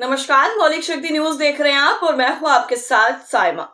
नमस्कार, मौलिक शक्ति न्यूज देख रहे हैं आप और मैं हूं आपके साथ साइमा।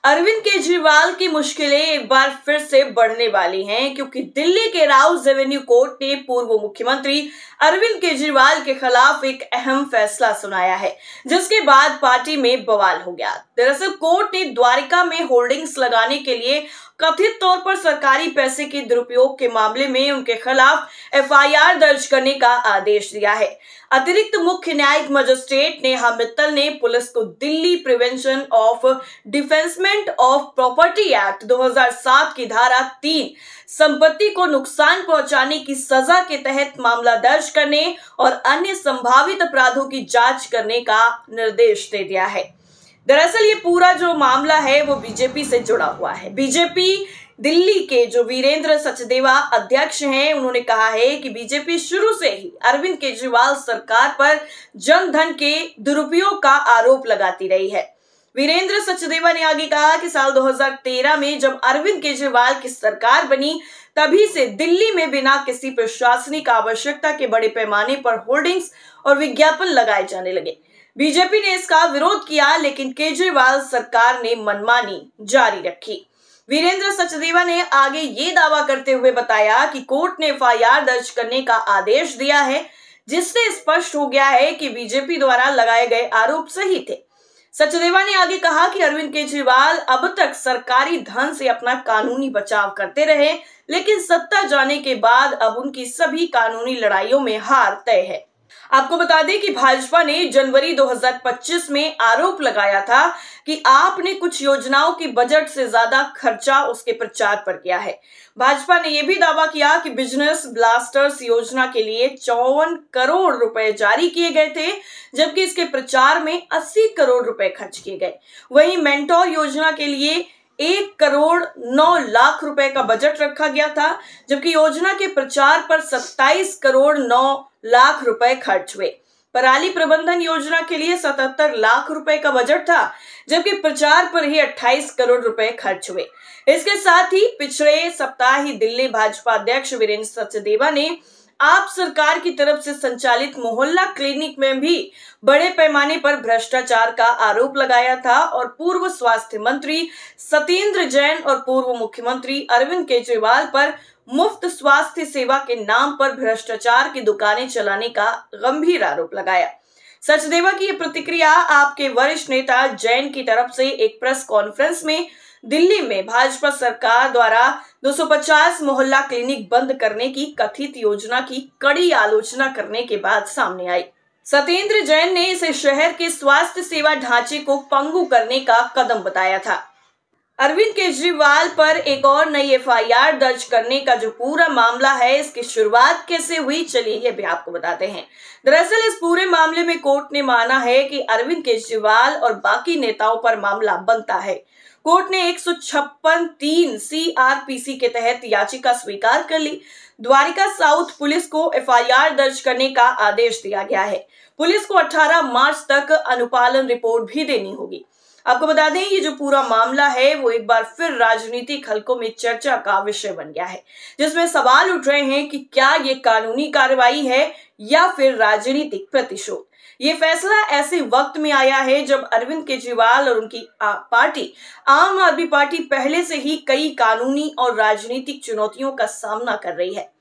अरविंद केजरीवाल की मुश्किलें एक बार फिर से बढ़ने वाली हैं क्योंकि दिल्ली के राउज एवेन्यू कोर्ट ने पूर्व मुख्यमंत्री अरविंद केजरीवाल के खिलाफ एक अहम फैसला सुनाया है, जिसके बाद पार्टी में बवाल हो गया। दरअसल कोर्ट ने द्वारिका में होर्डिंग्स लगाने के लिए कथित तौर पर सरकारी पैसे के दुरुपयोग के मामले में उनके खिलाफ एफआईआर दर्ज करने का आदेश दिया है। अतिरिक्त मुख्य न्यायिक मजिस्ट्रेट नेहा मित्तल ने पुलिस को Delhi prevention of defacement of property act 2007 की धारा 3 संपत्ति को नुकसान पहुंचाने की सजा के तहत मामला दर्ज करने और अन्य संभावित अपराधों की जांच करने का निर्देश दे दिया है। दरअसल ये पूरा जो मामला है वो बीजेपी से जुड़ा हुआ है। बीजेपी दिल्ली के जो वीरेंद्र सचदेवा अध्यक्ष हैं, उन्होंने कहा है कि बीजेपी शुरू से ही अरविंद केजरीवाल सरकार पर जनधन के दुरुपयोग का आरोप लगाती रही है। वीरेंद्र सचदेवा ने आगे कहा कि साल 2013 में जब अरविंद केजरीवाल की सरकार बनी, तभी से दिल्ली में बिना किसी प्रशासनिक आवश्यकता के बड़े पैमाने पर होर्डिंग्स और विज्ञापन लगाए जाने लगे। बीजेपी ने इसका विरोध किया, लेकिन केजरीवाल सरकार ने मनमानी जारी रखी। वीरेंद्र सचदेवा ने आगे ये दावा करते हुए बताया कि कोर्ट ने एफआईआर दर्ज करने का आदेश दिया है, जिससे स्पष्ट हो गया है कि बीजेपी द्वारा लगाए गए आरोप सही थे। सचदेवा ने आगे कहा कि अरविंद केजरीवाल अब तक सरकारी धन से अपना कानूनी बचाव करते रहे, लेकिन सत्ता जाने के बाद अब उनकी सभी कानूनी लड़ाइयों में हार तय है। आपको बता दें कि भाजपा ने जनवरी 2025 में आरोप लगाया था कि आपने कुछ योजनाओं की बजट से ज्यादा खर्चा उसके प्रचार पर किया है। भाजपा ने यह भी दावा किया कि बिजनेस ब्लास्टर्स योजना के लिए 54 करोड़ रुपए जारी किए गए थे, जबकि इसके प्रचार में 80 करोड़ रुपए खर्च किए गए। वहीं मेंटोर योजना के लिए 1 करोड़ 9 लाख रुपए का बजट रखा गया था, जबकि योजना के प्रचार पर 27 करोड़ 9 लाख रुपए खर्च हुए। पराली प्रबंधन योजना के लिए 77 लाख रुपए का बजट था, जबकि प्रचार पर ही 28 करोड़ रुपए खर्च हुए। इसके साथ ही पिछले सप्ताह ही दिल्ली भाजपा अध्यक्ष वीरेंद्र सचदेवा ने आप सरकार की तरफ से संचालित मोहल्ला क्लिनिक में भी बड़े पैमाने पर भ्रष्टाचार का आरोप लगाया था और पूर्व स्वास्थ्य मंत्री सत्येंद्र जैन और पूर्व मुख्यमंत्री अरविंद केजरीवाल पर मुफ्त स्वास्थ्य सेवा के नाम पर भ्रष्टाचार की दुकानें चलाने का गंभीर आरोप लगाया। सचदेवा की यह प्रतिक्रिया आपके वरिष्ठ नेता जैन की तरफ से एक प्रेस कॉन्फ्रेंस में दिल्ली में भाजपा सरकार द्वारा 250 मोहल्ला क्लिनिक बंद करने की कथित योजना की कड़ी आलोचना करने के बाद सामने आई। सत्येंद्र जैन ने इसे शहर के स्वास्थ्य सेवा ढांचे को पंगु करने का कदम बताया था। अरविंद केजरीवाल पर एक और नई एफआईआर दर्ज करने का जो पूरा मामला है, इसकी शुरुआत कैसे हुई, चलिए ये भी आपको बताते हैं। दरअसल इस पूरे मामले में कोर्ट ने माना है कि अरविंद केजरीवाल और बाकी नेताओं पर मामला बनता है। कोर्ट ने 156(3) सीआरपीसी के तहत याचिका स्वीकार कर ली। द्वारिका साउथ पुलिस को एफआईआर दर्ज करने का आदेश दिया गया है। पुलिस को 18 मार्च तक अनुपालन रिपोर्ट भी देनी होगी। आपको बता दें, ये जो पूरा मामला है वो एक बार फिर राजनीतिक हलकों में चर्चा का विषय बन गया है, जिसमें सवाल उठ रहे हैं कि क्या ये कानूनी कार्रवाई है या फिर राजनीतिक प्रतिशोध। ये फैसला ऐसे वक्त में आया है जब अरविंद केजरीवाल और उनकी पार्टी आम आदमी पार्टी पहले से ही कई कानूनी और राजनीतिक चुनौतियों का सामना कर रही है।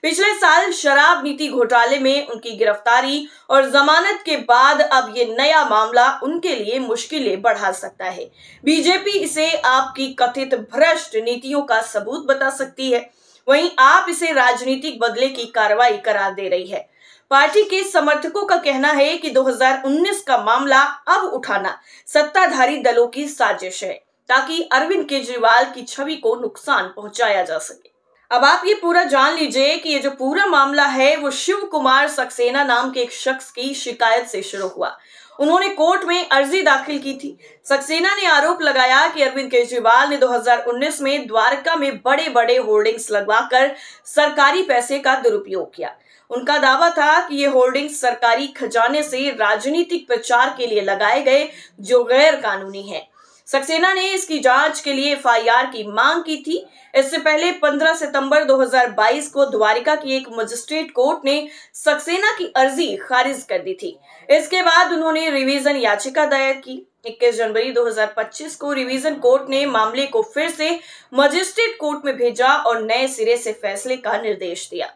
पिछले साल शराब नीति घोटाले में उनकी गिरफ्तारी और जमानत के बाद अब ये नया मामला उनके लिए मुश्किलें बढ़ा सकता है। बीजेपी इसे आपकी कथित भ्रष्ट नीतियों का सबूत बता सकती है, वहीं आप इसे राजनीतिक बदले की कार्रवाई करार दे रही है। पार्टी के समर्थकों का कहना है कि 2019 का मामला अब उठाना सत्ताधारी दलों की साजिश है, ताकि अरविंद केजरीवाल की छवि को नुकसान पहुंचाया जा सके। अब आप ये पूरा जान लीजिए कि ये जो पूरा मामला है वो शिव कुमार सक्सेना नाम के एक शख्स की शिकायत से शुरू हुआ। उन्होंने कोर्ट में अर्जी दाखिल की थी। सक्सेना ने आरोप लगाया कि अरविंद केजरीवाल ने 2019 में द्वारका में बड़े बड़े होर्डिंग्स लगवाकर सरकारी पैसे का दुरुपयोग किया। उनका दावा था कि ये होर्डिंग्स सरकारी खजाने से राजनीतिक प्रचार के लिए लगाए गए, जो गैर कानूनी है। सक्सेना ने इसकी जांच के लिए एफआईआर की मांग की थी। इससे पहले 15 सितंबर 2022 को द्वारिका की एक मजिस्ट्रेट कोर्ट ने सक्सेना की अर्जी खारिज कर दी थी। इसके बाद उन्होंने रिवीजन याचिका दायर की। 21 जनवरी 2025 को रिवीजन कोर्ट ने मामले को फिर से मजिस्ट्रेट कोर्ट में भेजा और नए सिरे से फैसले का निर्देश दिया।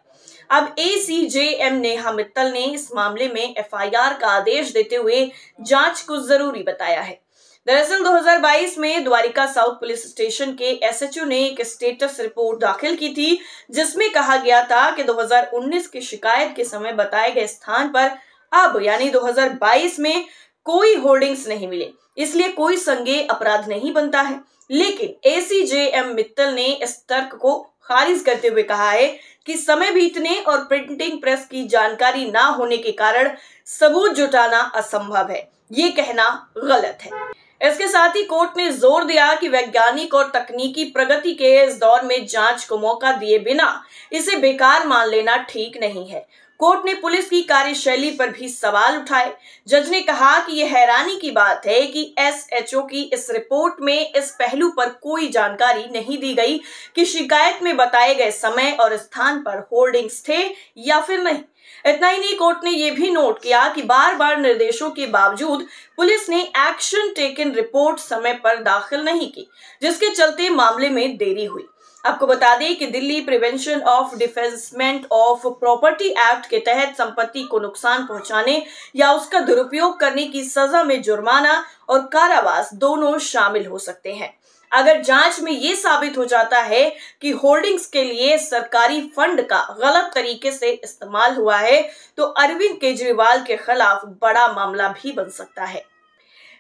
अब एसीजेएम नेहा मित्तल ने इस मामले में एफआईआर का आदेश देते हुए जांच को जरूरी बताया है। दरअसल 2022 में द्वारिका साउथ पुलिस स्टेशन के एसएचओ ने एक स्टेटस रिपोर्ट दाखिल की थी, जिसमें कहा गया था कि 2019 की शिकायत के समय बताए गए स्थान पर अब यानी 2022 में कोई होर्डिंग्स नहीं मिले, इसलिए कोई संज्ञेय अपराध नहीं बनता है। लेकिन एसीजेएम मित्तल ने इस तर्क को खारिज करते हुए कहा है कि समय बीतने और प्रिंटिंग प्रेस की जानकारी ना होने के कारण सबूत जुटाना असंभव है। ये कहना गलत है। इसके साथ ही कोर्ट ने जोर दिया कि वैज्ञानिक और तकनीकी प्रगति के इस दौर में जांच को मौका दिए बिना इसे बेकार मान लेना ठीक नहीं है। कोर्ट ने पुलिस की कार्यशैली पर भी सवाल उठाए। जज ने कहा कि यह हैरानी की बात है कि एसएचओ की इस रिपोर्ट में इस पहलू पर कोई जानकारी नहीं दी गई कि शिकायत में बताए गए समय और स्थान पर होर्डिंग्स थे या फिर नहीं। इतना ही नहीं, कोर्ट ने यह भी नोट किया कि बार बार निर्देशों के बावजूद पुलिस ने एक्शन टेकन रिपोर्ट समय पर दाखिल नहीं की, जिसके चलते मामले में देरी हुई। आपको बता दें कि Delhi prevention of defacement of property act के तहत संपत्ति को नुकसान पहुंचाने या उसका दुरुपयोग करने की सजा में जुर्माना और कारावास दोनों शामिल हो सकते हैं। अगर जांच में ये साबित हो जाता है कि होर्डिंग्स के लिए सरकारी फंड का गलत तरीके से इस्तेमाल हुआ है, तो अरविंद केजरीवाल के खिलाफ बड़ा मामला भी बन सकता है।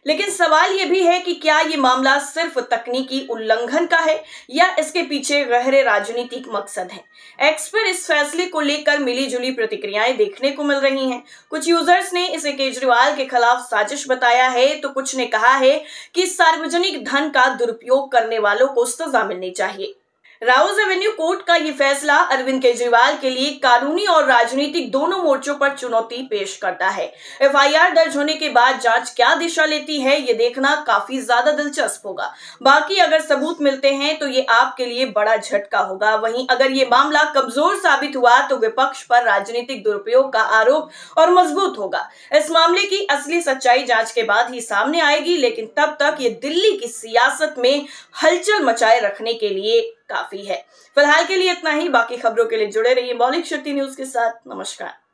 लेकिन सवाल यह भी है कि क्या ये मामला सिर्फ तकनीकी उल्लंघन का है या इसके पीछे गहरे राजनीतिक मकसद हैं। एक्स पर इस फैसले को लेकर मिलीजुली प्रतिक्रियाएं देखने को मिल रही हैं। कुछ यूजर्स ने इसे केजरीवाल के खिलाफ साजिश बताया है, तो कुछ ने कहा है कि सार्वजनिक धन का दुरुपयोग करने वालों को सजा मिलनी चाहिए। राउज एवेन्यू कोर्ट का ये फैसला अरविंद केजरीवाल के लिए कानूनी और राजनीतिक दोनों मोर्चों पर चुनौती पेश करता है। एफआईआर दर्ज होने के बाद जांच क्या दिशा लेती है, ये देखना काफी ज्यादा दिलचस्प होगा। बाकी अगर सबूत मिलते हैं तो ये आपके लिए बड़ा झटका होगा। वहीं अगर ये मामला कमजोर साबित हुआ तो विपक्ष पर राजनीतिक दुरुपयोग का आरोप और मजबूत होगा। इस मामले की असली सच्चाई जांच के बाद ही सामने आएगी, लेकिन तब तक ये दिल्ली की सियासत में हलचल मचाए रखने के लिए काफी है। फिलहाल के लिए इतना ही। बाकी खबरों के लिए जुड़े रहिए मौलिक शक्ति न्यूज के साथ। नमस्कार।